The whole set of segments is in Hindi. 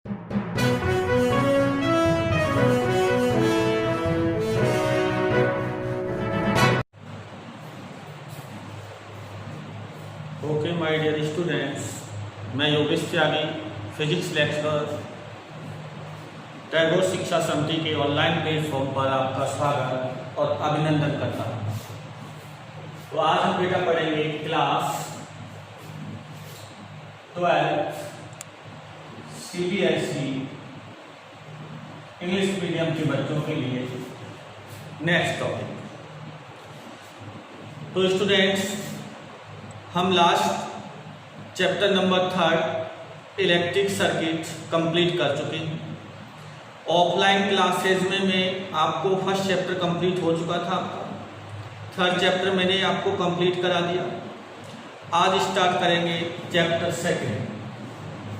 ओके माय डियर स्टूडेंट्स, मैं योगेश त्यागी, फिजिक्स लेक्चरर, टैगोर शिक्षा समिति के ऑनलाइन प्लेटफॉर्म पर आपका स्वागत और अभिनंदन करता हूँ। तो आज हम बेटा पढ़ेंगे क्लास 12 CBSE इंग्लिश मीडियम के बच्चों के लिए नेक्स्ट टॉपिक। तो स्टूडेंट्स, हम last chapter number 3 electric circuit complete कर चुके हैं। ऑफलाइन क्लासेज में मैं आपको फर्स्ट चैप्टर कंप्लीट हो चुका था, आपका थर्ड चैप्टर मैंने आपको कंप्लीट करा दिया। आज स्टार्ट करेंगे चैप्टर 2।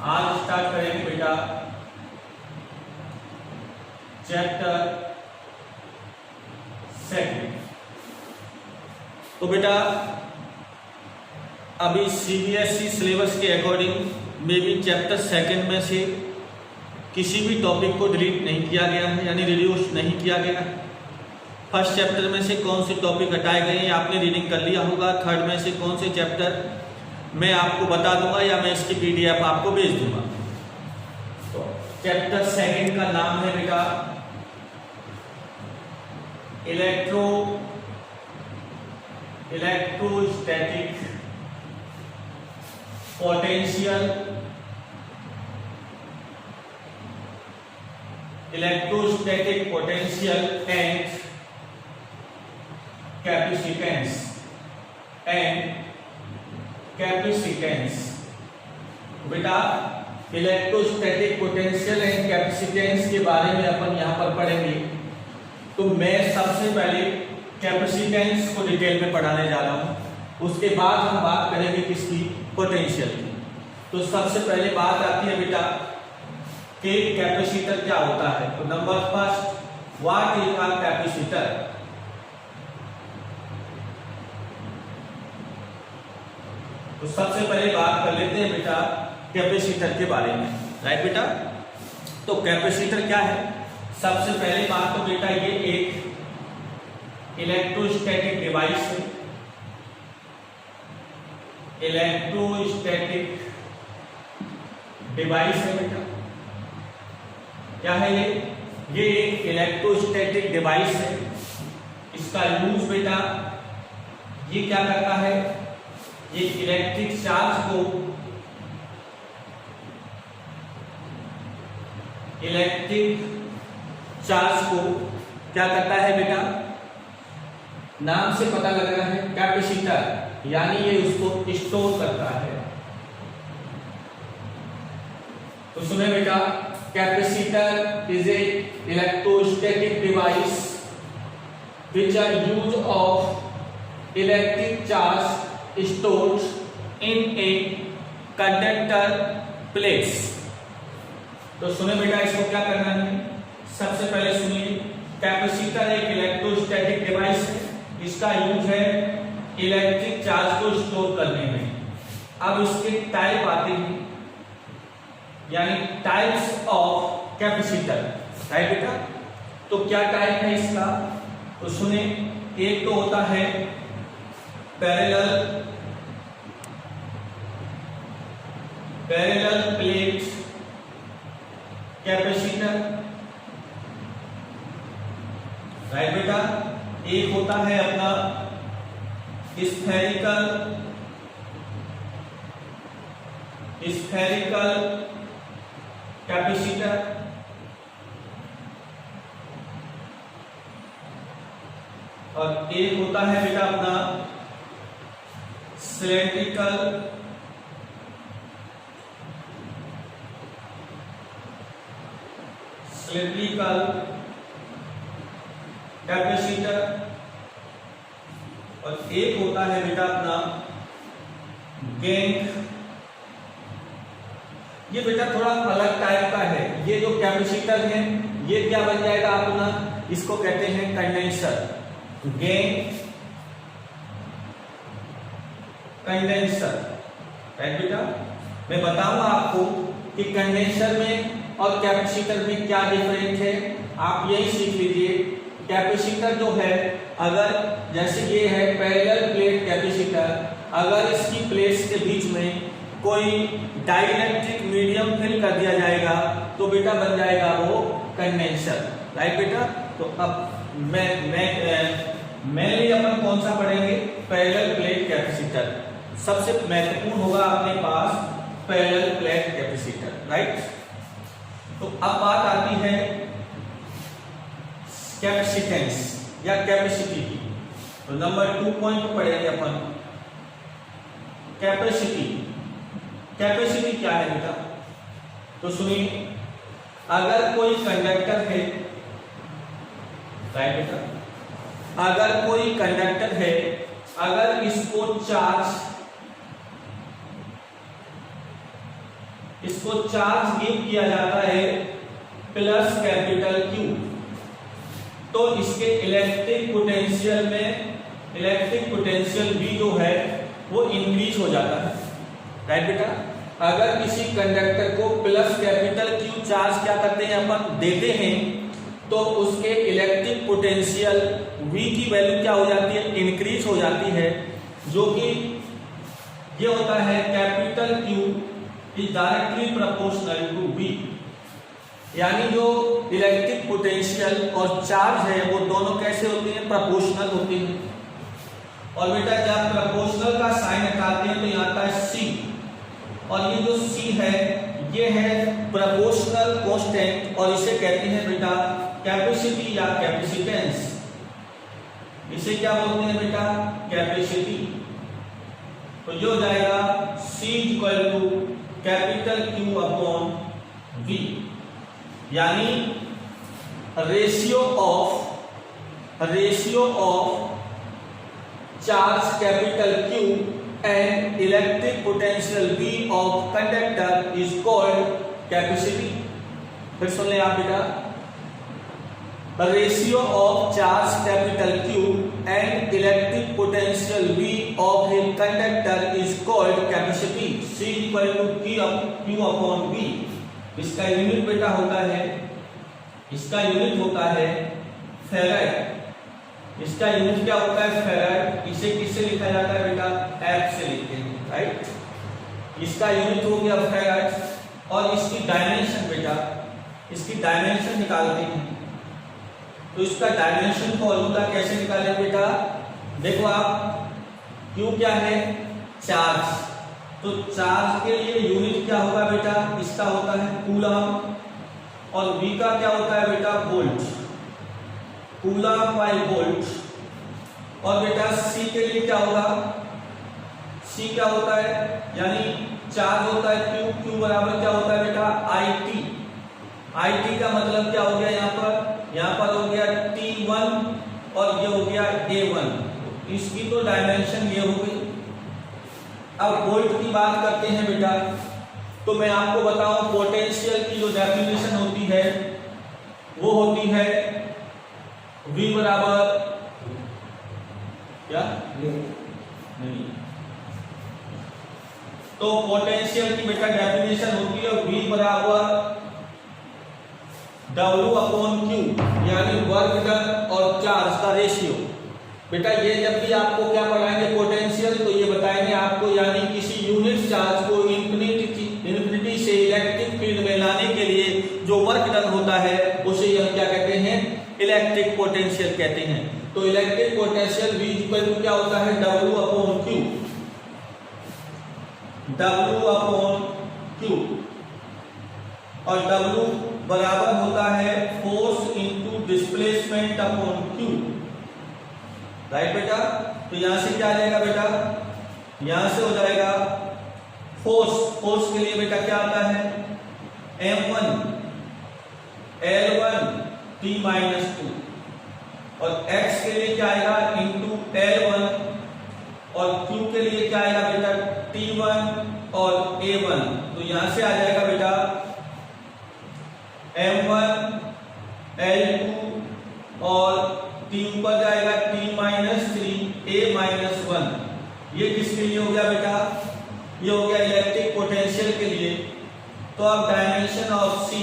आज स्टार्ट करेंगे बेटा चैप्टर 2। तो बेटा अभी CBSE सिलेबस के अकॉर्डिंग मे भी चैप्टर 2 में से किसी भी टॉपिक को डिलीट नहीं किया गया है, यानी रिड्यूस नहीं किया गया है। फर्स्ट चैप्टर में से कौन से टॉपिक हटाए गए हैं आपने रीडिंग कर लिया होगा। थर्ड में से कौन से चैप्टर मैं आपको बता दूंगा या मैं इसकी PDF आपको भेज दूंगा। तो चैप्टर 2 का नाम है बेटा इलेक्ट्रोस्टैटिक पोटेंशियल एंड कैपेसिटेंस। बेटा इलेक्ट्रोस्टैटिक पोटेंशियल एंड कैपेसिटेंस के बारे में अपन यहाँ पर पढ़ेंगे। तो मैं सबसे पहले कैपेसिटेंस को डिटेल में पढ़ाने जा रहा हूँ, उसके बाद हम बात करेंगे किसकी, पोटेंशियल की। तो सबसे पहले बात आती है बेटा कि कैपेसिटर क्या होता है। तो number first, what is a capacitor. तो सबसे पहले बात कर लेते हैं बेटा कैपेसिटर के बारे में, राइट बेटा। तो कैपेसिटर क्या है, सबसे पहले बात तो बेटा ये एक इलेक्ट्रोस्टैटिक डिवाइस है। इलेक्ट्रोस्टैटिक डिवाइस है बेटा, क्या है ये एक इलेक्ट्रोस्टैटिक डिवाइस है। इसका यूज बेटा ये क्या करता है, ये इलेक्ट्रिक चार्ज को क्या करता है बेटा, नाम से पता लग रहा है कैपेसिटर, यानी ये उसको स्टोर करता है। तो सुने बेटा, capacitor is a electrostatic device which are use of electric charge stored in a conductor plates। तो सुने बेटा, इसको क्या करना है, सबसे पहले सुनिए, कैपेसिटर एक इलेक्ट्रोस्टैटिक डिवाइस है, इसका यूज है इलेक्ट्रिक चार्ज को स्टोर करने में। अब इसके टाइप आते हैं, यानी टाइप्स ऑफ कैपेसिटर, राइट बेटा। तो क्या टाइप है इसका, तो सुने, एक तो होता है पैरेलल प्लेट कैपेसिटर, राइट बेटा। एक होता है अपना स्फेरिकल कैपेसिटर, और एक होता है बेटा अपना सिलेंड्रिकल कैपेसिटर, और एक होता है बेटा अपना गैंग। ये बेटा थोड़ा अलग टाइप का है। ये जो कैपेसिटर है ये क्या बन जाएगा अपना, इसको कहते हैं कंडेंसर, कंडेंसर, राइट बेटा। मैं बताऊंगा आपको कि कंडेंसर में और कैपेसिटर में क्या डिफरेंस है, आप यही सीख लीजिए। कैपेसिटर जो है, अगर जैसे ये है पैरेलल प्लेट कैपेसिटर, अगर इसकी प्लेट्स के बीच में कोई डाइलेक्ट्रिक मीडियम फिल कर दिया जाएगा तो बेटा बन जाएगा वो कंडेंसर, राइट बेटा। तो अब मेनली अपन कौन सा पढ़ेंगे, पैरेलल प्लेट कैपेसिटर। सबसे महत्वपूर्ण होगा अपने पास पैरेलल प्लेट कैपेसिटर, राइट। तो अब बात आती है कैपेसिटेंस या कैपेसिटी की। तो नंबर 2 पॉइंट पढ़ेंगे अपन कैपेसिटी। कैपेसिटी क्या है बेटा, तो सुनिए, अगर कोई कंडक्टर है, राइट बेटा, अगर कोई कंडक्टर है, अगर इसको चार्ज गिव किया जाता है प्लस कैपिटल Q, तो इसके इलेक्ट्रिक पोटेंशियल भी जो है वो इंक्रीज हो जाता है, राइट बेटा। अगर किसी कंडक्टर को प्लस कैपिटल Q चार्ज क्या करते हैं अपन, देते हैं, तो उसके इलेक्ट्रिक पोटेंशियल V की वैल्यू क्या हो जाती है, इंक्रीज हो जाती है, जो कि ये होता है capital Q is directly proportional to V। यानी जो इलेक्ट्रिक पोटेंशियल और चार्ज है वो दोनों कैसे होते हैं, प्रोपोर्शनल होते हैं। और बेटा जब प्रोपोर्शनल का साइन हटाते हैं तो यहाँ आता है C, और ये जो C है ये है प्रोपोर्शनल कांस्टेंट, और इसे कहते हैं बेटा कैपेसिटी या कैपेसिटेंस। इसे क्या बोलते हैं बेटा, कैपेसिटी। तो ये हो जाएगा C equal to capital Q upon V, यानी ratio of charge capital Q and electric potential V of conductor is called capacity. फिर सुन ले आप बेटा, ratio of charge capital Q and electric potential V of a conductor is called capacity. C equal to Q upon V। इसका यूनिट बेटा होता है, इसका यूनिट होता है फेराड। इसका यूनिट क्या होता है, फेराड। इसे किससे लिखा जाता है बेटा, F से लिखते हैं, राइट। इसका यूनिट हो गया फेराड, और इसकी डायमेंशन बेटा, इसकी डायमेंशन निकालते हैं। तो इसका डायमेंशन फॉर्मूला कैसे निकालें बेटा, देखो आप, Q क्या है, चार्ज। तो चार्ज के लिए यूनिट क्या होगा बेटा, इसका होता है कूलम, और V का क्या होता है बेटा, वोल्ट, कूलम बाय वोल्ट। और बेटा C के लिए क्या होगा, C क्या होता है, यानी चार्ज होता है Q बराबर क्या होता है बेटा, IT का मतलब क्या हो गया, यहाँ पर हो गया T1 और ये हो गया A1। इसकी तो डायमेंशन ये हो गई। अब वोल्ट की बात करते हैं बेटा, तो मैं आपको बताऊं पोटेंशियल की जो डेफिनेशन होती है वो होती है V बराबर क्या नहीं, तो पोटेंशियल की बेटा डेफिनेशन होती है V बराबर W अपॉन Q, यानी वर्क डन और चार्ज का रेशियो। बेटा ये जब भी आपको क्या पढ़ाएंगे पोटेंशियल, तो ये बताएंगे आपको, यानी किसी यूनिट चार्ज को इंफिनिटी से इलेक्ट्रिक फील्ड में लाने के लिए जो वर्क डन होता है उसे हम क्या कहते हैं, इलेक्ट्रिक पोटेंशियल कहते हैं। तो electric potential V equal to क्या होता है, W upon Q, W upon Q, और W बराबर होता है force into displacement upon Q, right बेटा। तो यहां से क्या आ जाएगा बेटा, यहां से हो जाएगा फोर्स के लिए बेटा क्या आता है, M1 L1 T-2, और X के लिए क्या आएगा, इंटू L1, और Q के लिए क्या आएगा बेटा, T1 और A1। तो यहां से आ जाएगा बेटा M1 L2 और T ऊपर जाएगा T-3 A-1। ये किसके लिए हो गया बेटा, ये हो गया इलेक्ट्रिक पोटेंशियल के लिए। तो अब डायमेंशन ऑफ सी,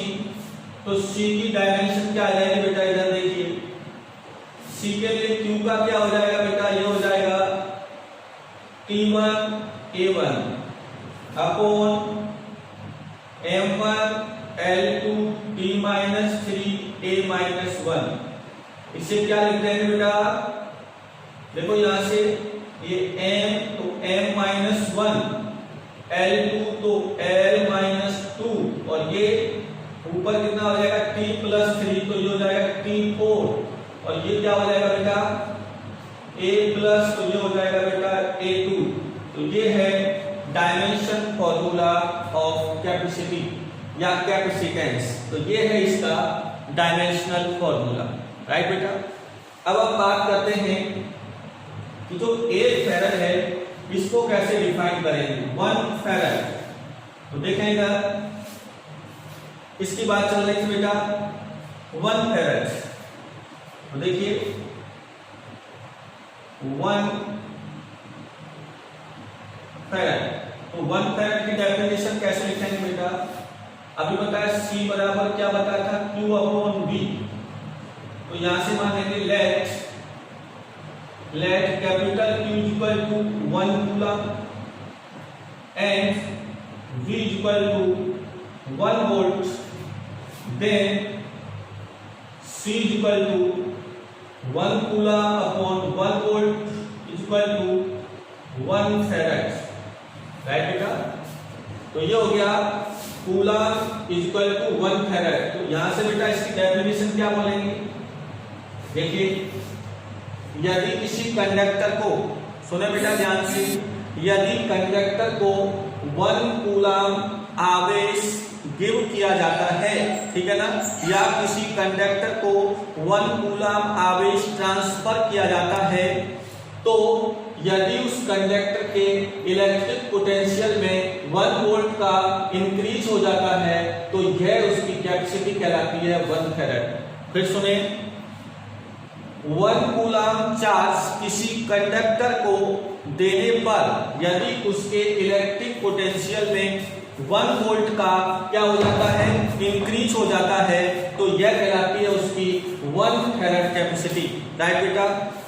तो सी की डायमेंशन क्या आ जाएगी बेटा, इधर देखिए, सी के लिए क्यू का क्या हो जाएगा बेटा, ये हो जाएगा T1 A1 upon M1 L2 T-3 A-1। इसे क्या लिखते हैं बेटा, देखो यहां से ये M तो M-1, L2 तो L-2, और ये ऊपर कितना हो जाएगा T+3, तो ये हो जाएगा T4, और ये क्या हो जाएगा बेटा A+, तो ये हो जाएगा बेटा A2। तो ये है डायमेंशन फॉर्मूला ऑफ कैपेसिटी या कैपेसिटेंस, तो ये है इसका डायमेंशनल फॉर्मूला, राइट बेटा। अब हम बात करते हैं कि जो 1 फैराड है इसको कैसे डिफाइन करेंगे, 1 फैराड। तो देखें इधर इसकी बात चल रही थी बेटा 1 फैराड, तो देखिए 1 फैराड, तो 1 फैराड की डेफिनेशन कैसे लिखेंगे बेटा, अभी बताया C बराबर क्या बताया था, Q अपॉन V। तो यहां से मानेंगे let capital Q equal to 1 coulomb and V equal to 1 volt, then C equal to 1 coulomb upon 1 volt equal to 1 farad, right बेटा। तो ये हो गया कूलम इक्वल टू 1 फैराड। तो यहां से बेटा इसकी डेफिनेशन क्या बोलेंगे, देखिए यदि किसी कंडक्टर को, सुने बेटा ध्यान से, यदि कंडक्टर को 1 कूलम आवेश गिव किया जाता है, ठीक है ना, या किसी कंडक्टर को 1 कूलम आवेश ट्रांसफर किया जाता है, तो यदि उस कंडक्टर के इलेक्ट्रिक पोटेंशियल में 1 वोल्ट का इंक्रीज हो जाता है तो यह उसकी कैपेसिटी कहलाती है 1 फैराड। फिर सुने, 1 कूलम चार्ज किसी कंडक्टर को देने पर यदि उसके इलेक्ट्रिक पोटेंशियल में 1 वोल्ट का क्या हो जाता है, इंक्रीज हो जाता है, तो यह कहलाती है उसकी 1 फैराड कैपेसिटी, राइट बेटा।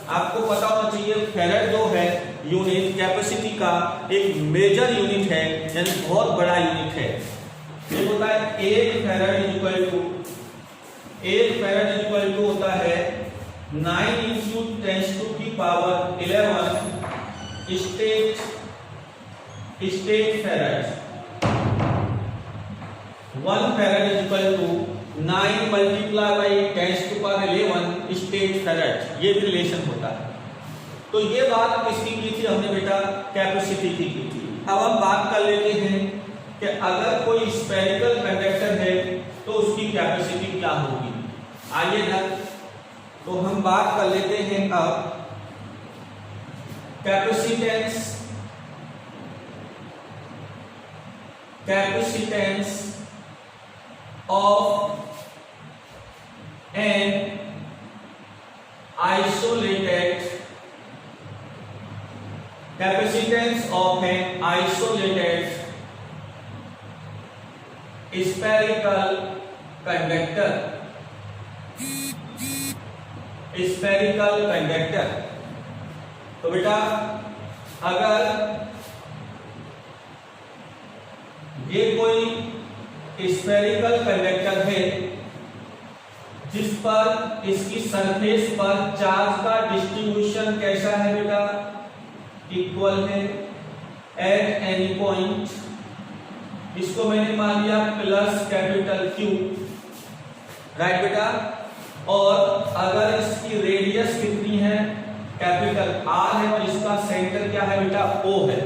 आपको पता होना चाहिए फैराड जो है यूनिट कैपेसिटी का एक मेजर यूनिट है, यानी बहुत बड़ा यूनिट है। ये होता है 1 फैराड इक्वल टू होता है 9 × 10⁻11 stat farad. 1 farad equal to 9 × 10⁻11 stat farad, ये रिलेशन होता है। तो ये बात किसकी की थी हमने बेटा, कैपेसिटी की थी। अब हम बात कर लेते हैं कि अगर कोई स्फेरिकल कंडक्टर है तो उसकी कैपेसिटी क्या होगी। आइए ना, तो हम बात कर लेते हैं अब capacitance of an isolated spherical conductor। तो बेटा अगर ये कोई स्फेरिकल कंडक्टर है जिस पर इसकी सरफेस पर चार्ज का डिस्ट्रीब्यूशन कैसा है बेटा, इक्वल है एट एनी पॉइंट, इसको मैंने मान लिया प्लस कैपिटल Q, राइट बेटा। और अगर इसकी रेडियस कितनी है, कैपिटल R है, और इसका सेंटर क्या है बेटा, O है,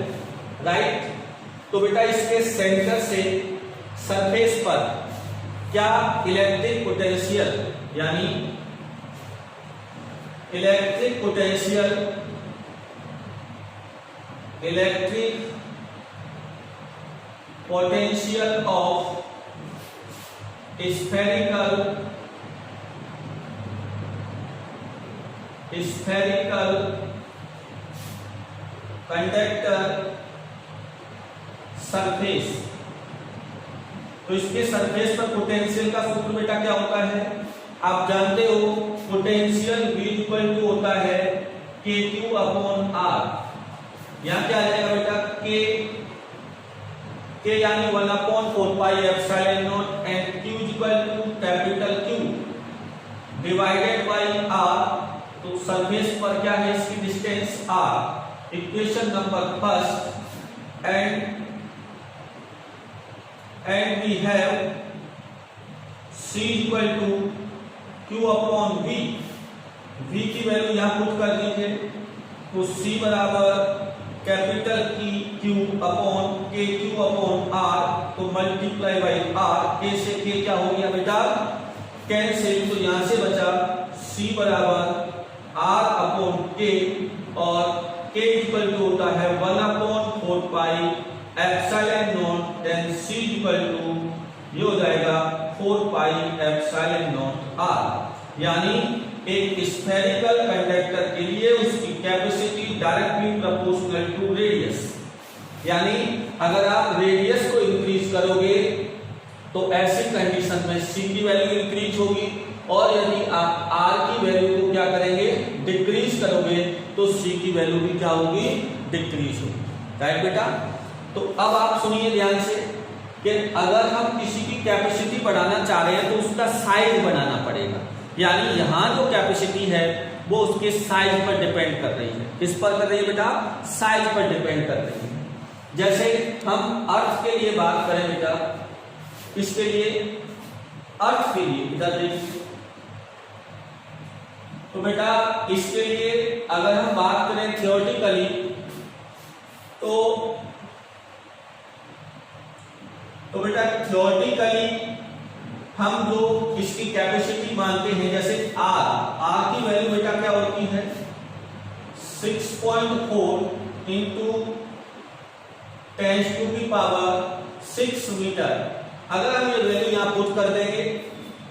राइट। तो बेटा इसके सेंटर से सरफेस पर क्या इलेक्ट्रिक पोटेंशियल, यानी electric potential of spherical conductor surface। तो तो इसके सरफेस पर पोटेंशियल का सूत्र बेटा क्या होता है, आप जानते हो पोटेंशियल V इक्वल टू होता है KQ अपॉन R। यहाँ क्या आ जाएगा बेटा, K यानी 1/4 pi epsilon naught and Q equal to capital Q divided by R। तो सरफेस पर क्या है, इसकी distance R। Equation number first and we have C equal to Q upon V। V की वैल्यू यहाँ पुट कर दीजिए, तो C बराबर कैपिटल की Q upon KQ upon R, तो मल्टीप्लाई बाई R। K से K क्या हो गया बेटा, कैंसिल, तो यहाँ से बचा C बराबर R अपॉन K, और K इक्वल टू होता है 1/4 pi epsilon naught, then C equal to ये हो जाएगा 4 पाई एप्सिलॉन नॉट R। यानी एक स्फेरिकल कंडक्टर के लिए उसकी capacity directly proportional to radius. यानी अगर आप रेडियस को इंक्रीज करोगे तो ऐसी कंडीशन में C की वैल्यू इंक्रीज होगी, और यदि आप R की वैल्यू को क्या करेंगे, डिक्रीज करोगे, तो C की वैल्यू भी क्या होगी, डिक्रीज होगी। राइट बेटा। तो अब आप सुनिए ध्यान से कि अगर हम किसी की कैपेसिटी बढ़ाना चाह रहे हैं तो उसका साइज बढ़ाना पड़ेगा। यानी यहाँ जो कैपेसिटी है वो उसके साइज पर डिपेंड कर रही है। किस पर कर रही है बेटा, साइज पर डिपेंड कर रही है। जैसे हम अर्थ के लिए बात करें बेटा, इसके लिए अर्थ के लिए इधर देखिए, तो बेटा इसके लिए अगर हम बात करें थियोरेटिकली, तो बेटा थियोरेटिकली हम जो इसकी कैपेसिटी मानते हैं, जैसे R की वैल्यू बेटा क्या होती है 6.4 इंटू 10⁻⁶ मीटर। अगर हम ये वैल्यू यहाँ पुट कर देंगे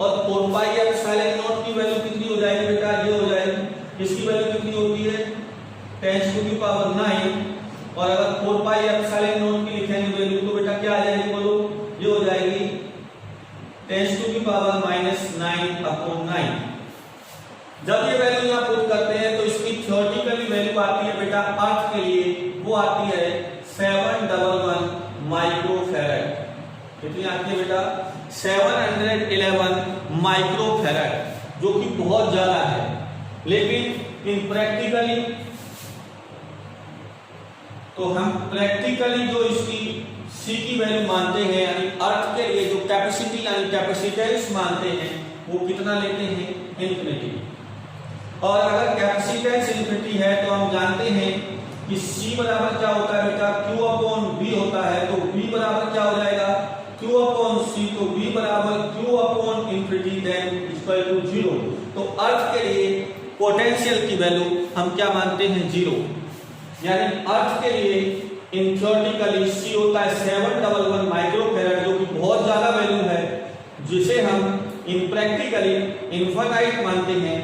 और 4 पाई एप्सिलॉन नॉट की वैल्यू कितनी हो जाएगी बेटा, ये हो जाएगी, इसकी वैल्यू कितनी होती है 10⁹, और अगर 4 पाई एप्सिलॉन नॉट की लिखेंगे वैल्यू तो बेटा क्या आ जाएगी, बोलो, ये हो जाएगी 10⁻⁹/9। जब ये वैल्यू यहाँ पुट करते हैं तो इसकी थियोरेटिकली वैल्यू आती है बेटा अर्थ के लिए, वो आती है 711 माइक्रोफैराड। कितनी आती है बेटा, 711 माइक्रोफैराड, जो कि बहुत ज्यादा है। लेकिन इन प्रैक्टिकली, तो हम प्रैक्टिकली जो इसकी C की वैल्यू मानते हैं, यानी अर्थ के लिए जो कैपेसिटी यानी कैपेसिटेंस मानते हैं, वो कितना लेते हैं, इन्फिनिटी। और अगर कैपेसिटेंस इन्फिनिटी है तो हम जानते हैं कि C बराबर क्या होता है बेटा, Q अपॉन V होता है। तो V बराबर क्या हो जाएगा, Q अपॉन C, तो V बराबर Q upon infinity then equal to 0। तो अर्थ के लिए पोटेंशियल की वैल्यू हम क्या मानते हैं, 0। यानी अर्थ के लिए इन थियोरेटिकली C होता है 711 माइक्रोफैराड, जो कि बहुत ज्यादा वैल्यू है, जिसे हम इन प्रैक्टिकली इनफाइनाइट मानते हैं।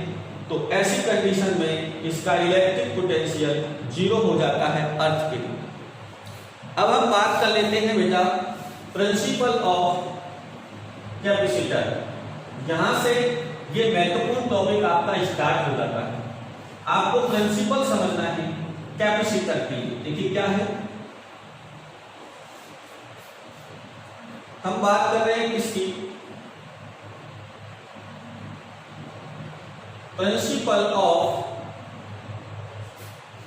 तो ऐसी कंडीशन में इसका इलेक्ट्रिक पोटेंशियल 0 हो जाता है अर्थ के लिए। अब हम बात कर लेते हैं बेटा प्रिंसिपल ऑफ कैपेसिटर। यहां से ये महत्वपूर्ण टॉपिक आपका स्टार्ट हो जाता है। आपको प्रिंसिपल समझना है कैपेसिटर के लिए। देखिए क्या है, हम बात कर रहे हैं किसकी, principle of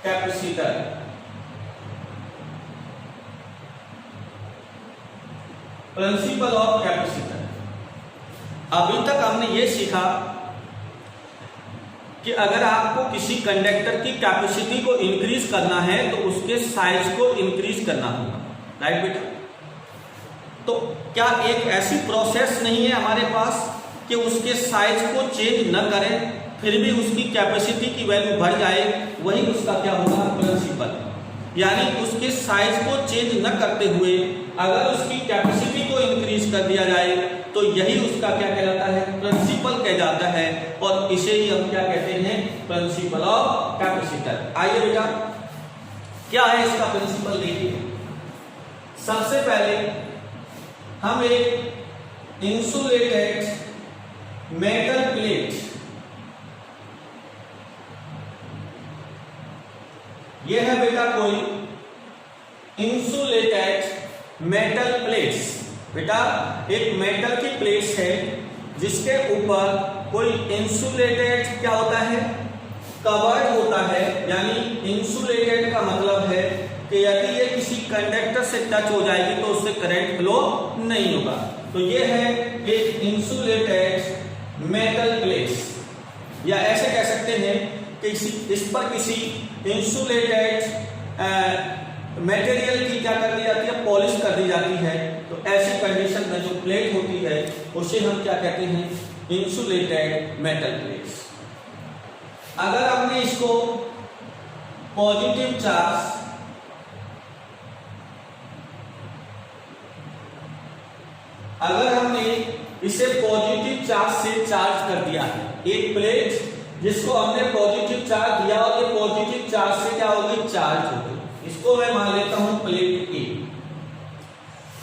capacitor. Principle of capacitor, अभी तक हमने ये सीखा कि अगर आपको किसी कंडक्टर की कैपेसिटी को इंक्रीज करना है तो उसके साइज को इंक्रीज करना होगा। राइट बेटा। तो क्या एक ऐसी प्रोसेस नहीं है हमारे पास कि उसके साइज को चेंज न करें फिर भी उसकी कैपेसिटी की वैल्यू बढ़ जाए, वही उसका क्या होगा, प्रिंसिपल। यानी उसके साइज को चेंज न करते हुए अगर उसकी कैपेसिटी को इंक्रीज कर दिया जाए तो यही उसका क्या कहलाता है, प्रिंसिपल कहलाता है। और इसे ही हम क्या कहते हैं, प्रिंसिपल ऑफ कैपेसिटर। आइए बेटा क्या है इसका प्रिंसिपल देखिए। सबसे पहले हम एक इंसुलेटेड मेटल प्लेट, ये है बेटा कोई इंसुलेटेड मेटल प्लेट्स। बेटा एक मेटल की प्लेट्स है जिसके ऊपर कोई इंसुलेटेड क्या होता है, कवर्ड होता है। यानी इंसुलेटेड का मतलब है कि यदि ये किसी कंडक्टर से टच हो जाएगी तो उससे करंट फ्लो नहीं होगा। तो ये है एक इंसुलेटेड मेटल प्लेट्स, या ऐसे कह सकते हैं कि इस पर किसी इंसुलेटेड मटेरियल की क्या कर दी जाती है, पॉलिश कर दी जाती है। तो ऐसी कंडीशन में जो प्लेट होती है उसे हम क्या कहते हैं, इंसुलेटेड मेटल प्लेट्स। अगर हमने इसको पॉजिटिव चार्ज, अगर हमने इसे पॉजिटिव चार्ज से चार्ज कर दिया है, एक प्लेट जिसको हमने पॉजिटिव चार्ज दिया और ये पॉजिटिव चार्ज से क्या होगी, चार्ज हो गई। इसको मैं मान लेता हूं प्लेट ए।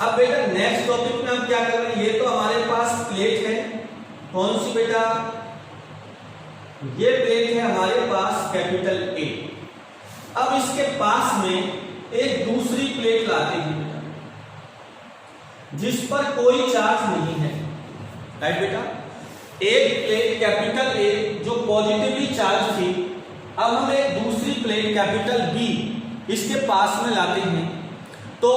अब बेटा नेक्स्ट टॉपिक में हम क्या कर रहे हैं, ये तो हमारे पास प्लेट है, कौन सी बेटा, ये प्लेट है हमारे पास कैपिटल ए। अब इसके पास में एक दूसरी प्लेट लाते हैं बेटा जिस पर कोई चार्ज नहीं है, राइट बेटा। एक प्लेट कैपिटल ए जो पॉजिटिवली चार्ज थी, अब हम एक दूसरी प्लेट कैपिटल बी इसके पास में लाते हैं। तो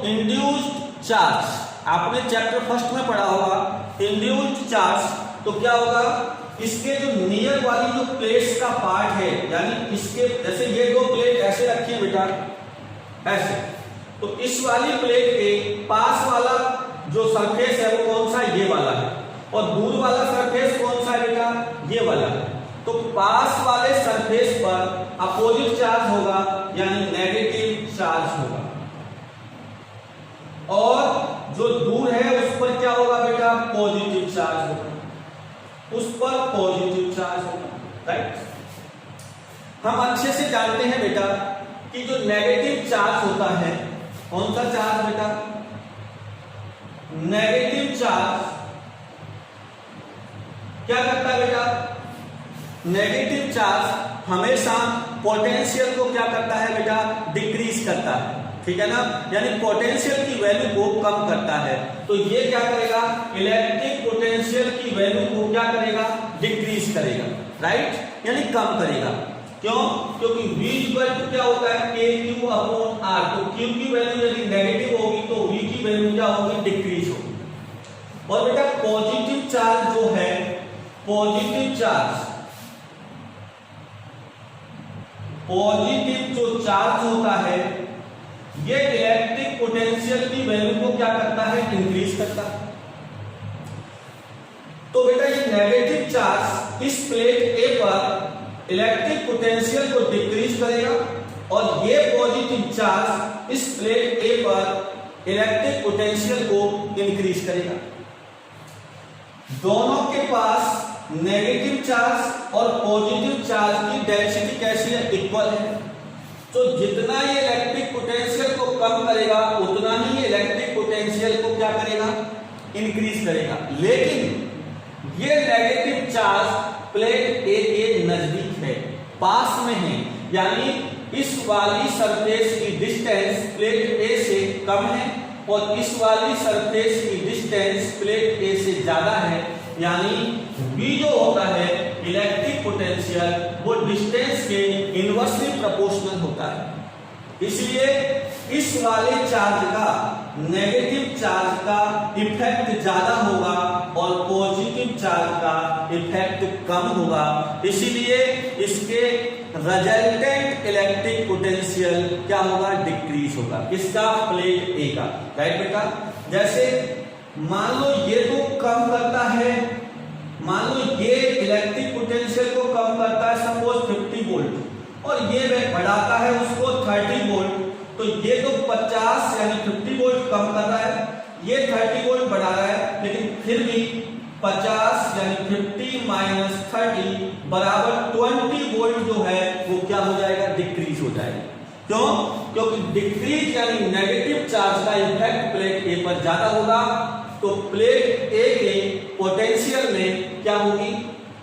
इंड्यूस्ड चार्ज, आपने चैप्टर फर्स्ट में पढ़ा होगा इंड्यूस्ड चार्ज, तो क्या होगा, इसके जो नियर वाली जो प्लेट्स का पार्ट है, यानी इसके जैसे ये दो प्लेट ऐसे रखी है बेटा, ऐसे, तो इस वाली प्लेट के पास वाला जो सरफेस है वो कौन सा, ये वाला है, और दूर वाला सरफेस कौन सा है बेटा, ये वाला है। तो पास वाले सरफेस पर अपोजिट चार्ज होगा, यानी नेगेटिव चार्ज होगा, और जो दूर है उस पर क्या होगा बेटा, पॉजिटिव चार्ज होगा, उस पर पॉजिटिव चार्ज होगा, राइट। हम अच्छे से जानते हैं बेटा कि जो नेगेटिव चार्ज होता है, कौन सा चार्ज बेटा, नेगेटिव चार्ज क्या करता है बेटा, नेगेटिव चार्ज हमेशा पोटेंशियल को क्या करता है बेटा, डिक्रीज करता है, ठीक है ना, यानी पोटेंशियल की वैल्यू को कम करता है। तो ये क्या करेगा, इलेक्ट्रिक पोटेंशियल की वैल्यू को क्या करेगा, डिक्रीज करेगा, राइट, यानी कम करेगा। क्यों, क्योंकि V इक्वल टू क्या होता है, KQ अपॉन R। तो Q की वैल्यू यदि नेगेटिव होगी तो V की वैल्यू क्या होगी, डिक्रीज होगी। और बेटा पॉजिटिव चार्ज जो है, पॉजिटिव चार्ज, पॉजिटिव जो चार्ज होता है ये इलेक्ट्रिक पोटेंशियल की वैल्यू को क्या करता है, इंक्रीज करता है। तो बेटा ये नेगेटिव चार्ज इस प्लेट ए पर इलेक्ट्रिक पोटेंशियल को डिक्रीज करेगा, और ये पॉजिटिव चार्ज इस प्लेट ए पर इलेक्ट्रिक पोटेंशियल को इंक्रीज करेगा। दोनों के पास नेगेटिव चार्ज और पॉजिटिव चार्ज की डेंसिटी कैसी है, इक्वल है। तो जितना ये इलेक्ट्रिक पोटेंशियल को कम करेगा उतना ही ये इलेक्ट्रिक पोटेंशियल को क्या करेगा, इंक्रीज करेगा। लेकिन ये नेगेटिव चार्ज प्लेट ए के नजदीक है, पास में है, यानी इस वाली सरफेस की डिस्टेंस प्लेट ए से कम है और इस वाली सरफेस की डिस्टेंस प्लेट ए से ज्यादा है, यानी V जो होता है इलेक्ट्रिक पोटेंशियल वो डिस्टेंस के इनवर्सली प्रोपोर्शनल होता है। इसलिए इस वाले चार्ज का, नेगेटिव चार्ज का इफेक्ट ज्यादा होगा और पॉजिटिव चार्ज का इफेक्ट कम होगा। इसीलिए इसके रिजल्टेंट इलेक्ट्रिक पोटेंशियल क्या होगा, डिक्रीज होगा। किसका, प्लेट ए का, राइट बेटा। जैसे मान लो ये तो कम करता है, मान लो ये इलेक्ट्रिक पोटेंशियल को कम करता है सपोज 50 वोल्ट, और ये बढ़ाता है उसको 30 वोल्ट, तो ये तो 50 यानी 50 वोल्ट कम कर रहा है, ये 30 वोल्ट बढ़ा रहा है, लेकिन फिर भी 50 यानी 50 माइनस 30 बराबर 20 वोल्ट जो है वो क्या हो जाएगा, डिक्रीज हो जाएगा। क्यों, क्योंकि डिक्रीज यानी नेगेटिव चार्ज का इफेक्ट प्लेट ए पर ज्यादा होगा तो प्लेट ए के पोटेंशियल में क्या होगी,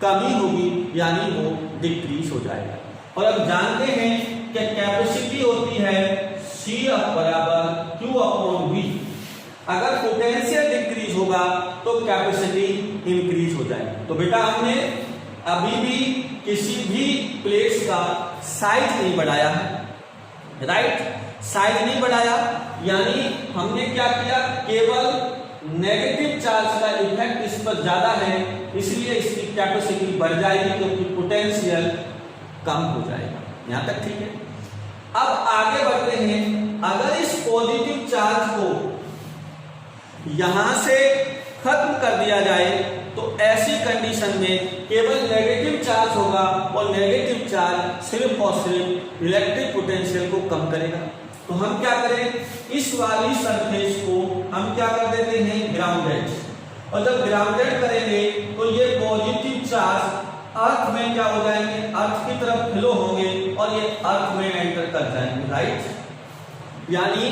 कमी होगी, यानी वो डिक्रीज हो जाएगा। और अब जानते हैं कि कैपेसिटी होती है C बराबर Q/V। अगर पोटेंशियल डिक्रीज होगा तो कैपेसिटी इंक्रीज हो जाएगी। तो बेटा हमने अभी भी किसी भी प्लेट्स का साइज नहीं बढ़ाया है, राइट, साइज नहीं बढ़ाया, यानी हमने क्या किया, केवल नेगेटिव चार्ज का इफेक्ट इस पर ज्यादा है, इसलिए इसकी कैपेसिटी बढ़ जाएगी क्योंकि पोटेंशियल कम हो जाएगा। यहां तक ठीक है। अब आगे बढ़ते हैं। अगर इस पॉजिटिव चार्ज को यहां से खत्म कर दिया जाए तो ऐसी कंडीशन में केवल नेगेटिव चार्ज होगा और नेगेटिव चार्ज सिर्फ और सिर्फ इलेक्ट्रिक पोटेंशियल को कम करेगा। तो हम क्या करें, इस वाली सरफेस को हम क्या कर देते हैं, ग्राउंडेड। और जब ग्राउंडेड करेंगे तो ये पॉजिटिव चार्ज अर्थ में क्या हो जाएंगे, अर्थ की तरफ फ्लो होंगे और ये अर्थ में एंटर कर जाएंगे, राइट। यानी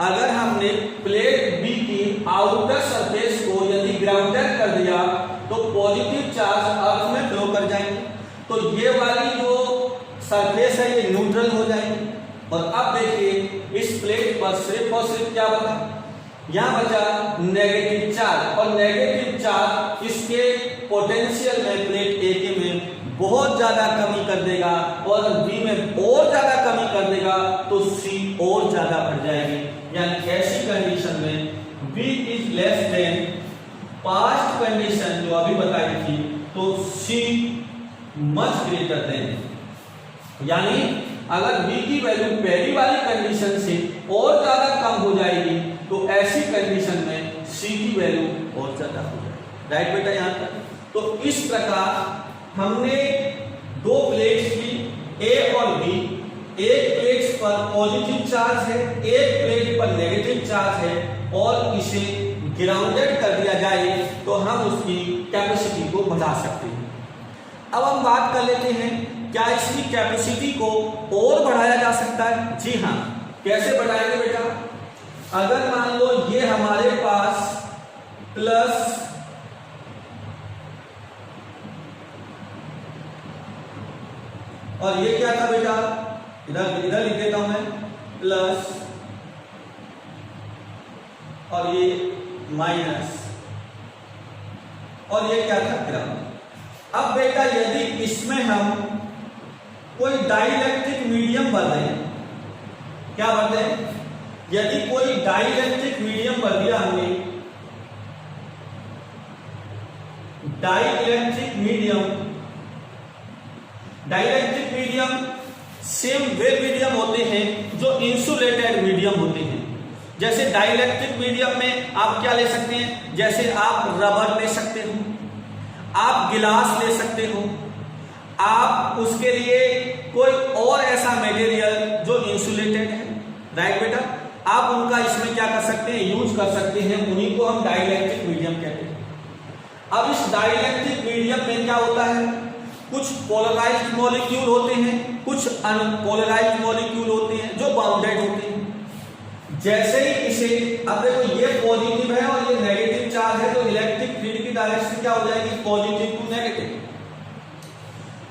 अगर हमने प्लेट बी की आउटर सरफेस को यदि ग्राउंडेड कर दिया तो पॉजिटिव चार्ज अर्थ में फ्लो कर जाएंगे, तो ये वाली जो सरफेस है ये न्यूट्रल हो जाएगी। और अब देखिए इस प्लेट पर सिर्फ और सिर्फ क्या बचा, यहां बचा नेगेटिव चार्ज, और नेगेटिव चार्ज इसके पोटेंशियल में प्लेट ए के में बहुत ज्यादा कमी कर देगा और बी में और ज्यादा कमी कर देगा तो सी और ज्यादा बढ़ जाएगी। यानी ऐसी कंडीशन में B is less than past condition जो अभी बताई थी तो सी मच ग्रेटर देन, यानी अगर बी की वैल्यू पहली वाली कंडीशन से और ज्यादा कम हो जाएगी तो ऐसी कंडीशन में सी की वैल्यू और ज्यादा हो जाएगी, राइट बेटा। यहां तक तो इस प्रकार हमने दो प्लेट्स की ए और बी, एक प्लेट पर पॉजिटिव चार्ज है, एक प्लेट पर नेगेटिव चार्ज है, और इसे ग्राउंडेड कर दिया जाए तो हम उसकी कैपेसिटी को बढ़ा सकते हैं। अब हम बात कर लेते हैं क्या इसकी कैपेसिटी को और बढ़ाया जा सकता है। जी हाँ, कैसे बढ़ाएंगे बेटा, अगर मान लो ये हमारे पास प्लस और ये क्या था बेटा, इधर लिख देता हूं मैं, प्लस और ये माइनस और ये क्या था, ग्राउंड। अब बेटा यदि इसमें हम कोई डाइलेक्ट्रिक मीडियम भर दें, क्या भर दें, यदि कोई डाइलेक्ट्रिक मीडियम भर दिया हमने, dielectric medium same way medium होते हैं जो इंसुलेटेड मीडियम होते हैं। जैसे डाइलेक्ट्रिक मीडियम में आप क्या ले सकते हैं, जैसे आप रबर ले सकते हो, आप गिलास ले सकते हो, आप उसके लिए कोई और ऐसा मटेरियल जो इंसुलेटेड है, राइट बेटा, आप उनका इसमें क्या कर सकते हैं, यूज कर सकते हैं, उन्हीं को हम डाइलेक्ट्रिक मीडियम कहते हैं। अब इस डाइलेक्ट्रिक मीडियम में क्या होता है, कुछ पोलराइज्ड मॉलिक्यूल होते हैं, कुछ अनपोलराइज्ड मॉलिक्यूल होते हैं जो बाउंडेड होते हैं। जैसे ही इसे, अब देखो ये पॉजिटिव है और ये नेगेटिव चार्ज है, तो इलेक्ट्रिक फील्ड की डायरेक्शन क्या हो जाएगी, पॉजिटिव टू नेगेटिव।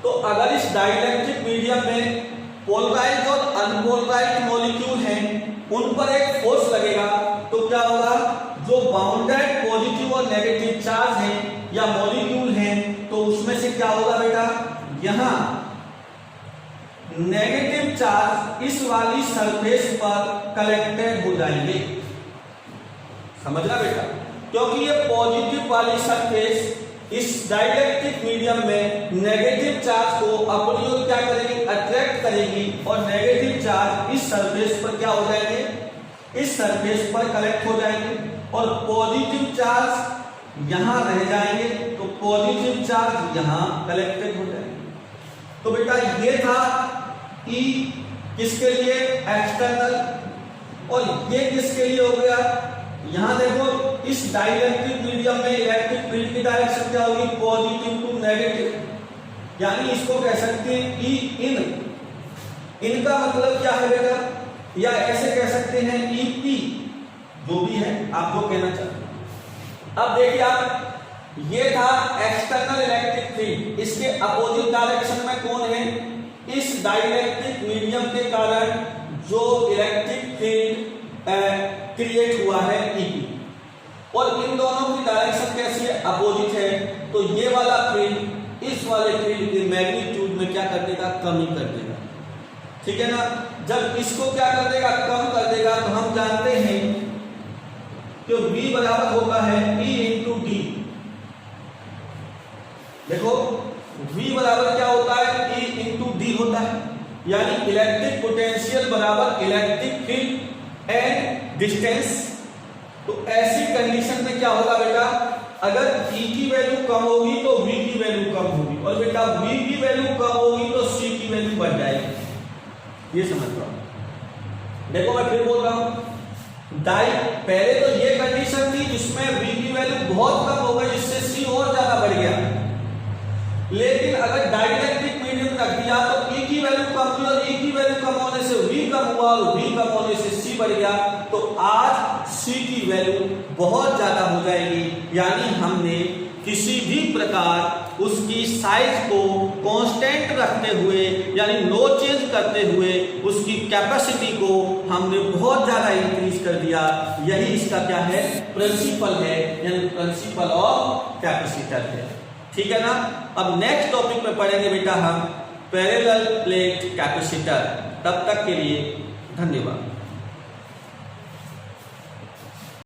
तो अगर इस डाइलेक्ट्रिक मीडियम में पोलराइज्ड और अनपोलराइज्ड मॉलिक्यूल हैं, उन पर एक फोर्स लगेगा तो क्या होगा, जो बाउंडेड पॉजिटिव और नेगेटिव चार्ज हैं या मॉलिक्यूल हैं, तो उसमें से क्या होगा बेटा, यहां नेगेटिव चार्ज इस वाली सरफेस पर कलेक्टेड हो जाएंगे। समझना बेटा, क्योंकि ये पॉजिटिव वाली सरफेस इस डाइलेक्ट्रिक मीडियम में नेगेटिव चार्ज को अपनी ओर क्या करेगी, अट्रैक्ट करेगी, और नेगेटिव चार्ज इस सरफेस पर क्या हो जाएंगे, इस सरफेस पर कलेक्ट हो जाएंगे, और पॉजिटिव चार्ज यहां रह जाएंगे, तो पॉजिटिव चार्ज यहां कलेक्टेड हो जाएंगे। तो बेटा ये था E किसके लिए, एक्सटर्नल, और ये किसके लिए हो गया, यहां देखो इस डाइलेक्ट्रिक मीडियम में इलेक्ट्रिक फील्ड की डायरेक्शन क्या होगी, पॉजिटिव टू नेगेटिव, यानी इसको कह सकते हैं E इन। इनका मतलब क्या है बेटा, या ऐसे कह सकते हैं EP, जो भी है आप जो कहना चाहते हैं। अब देखिए आप, ये था एक्सटर्नल इलेक्ट्रिक फील्ड, इसके अपोजिट डायरेक्शन में कौन है? इस डाइलेक्ट्रिक मीडियम के कारण जो इलेक्ट्रिक फील्ड क्रिएट हुआ है EP, और इन दोनों की डायरेक्शन कैसी है? अपोजिट है। तो ये वाला फील्ड इस वाले फील्ड के मैग्नीट्यूड में क्या कर देगा? कमी कर देगा, ठीक है ना। जब इसको क्या कर देगा? कम कर देगा। तो हम जानते हैं कि V बराबर होता है E इंटू D। देखो V बराबर क्या होता है? E इंटू D होता है, यानी इलेक्ट्रिक पोटेंशियल बराबर इलेक्ट्रिक फील्ड एंड डिस्टेंस। तो ऐसी कंडीशन में क्या होगा बेटा? अगर E की वैल्यू कम होगी तो V की वैल्यू कम होगी, और बेटा V की वैल्यू कम होगी तो C की वैल्यू बढ़ जाएगी। ये समझ लो। देखो मैं फिर बोल रहा हूं, पहले तो ये कंडीशन थी जिसमें V की वैल्यू बहुत कम हो गई, जिससे C और ज्यादा बढ़ गया। लेकिन अगर डाइलेक्ट्रिक मीडियम रख दिया तो E की वैल्यू कम हुई, और E की वैल्यू कम होने से V कम हुआ, और V कम होने से C बढ़ गया। तो आज C की वैल्यू बहुत ज्यादा हो जाएगी, यानी हमने किसी भी प्रकार उसकी साइज को कांस्टेंट रखते हुए, यानी नो चेंज करते हुए, उसकी कैपेसिटी को हमने बहुत ज्यादा इंक्रीज कर दिया। यही इसका क्या है? प्रिंसिपल है, यानी प्रिंसिपल ऑफ कैपेसिटर है, ठीक है ना। अब नेक्स्ट टॉपिक में पढ़ेंगे बेटा हम पैरेलल प्लेट कैपेसिटर। तब तक के लिए धन्यवाद।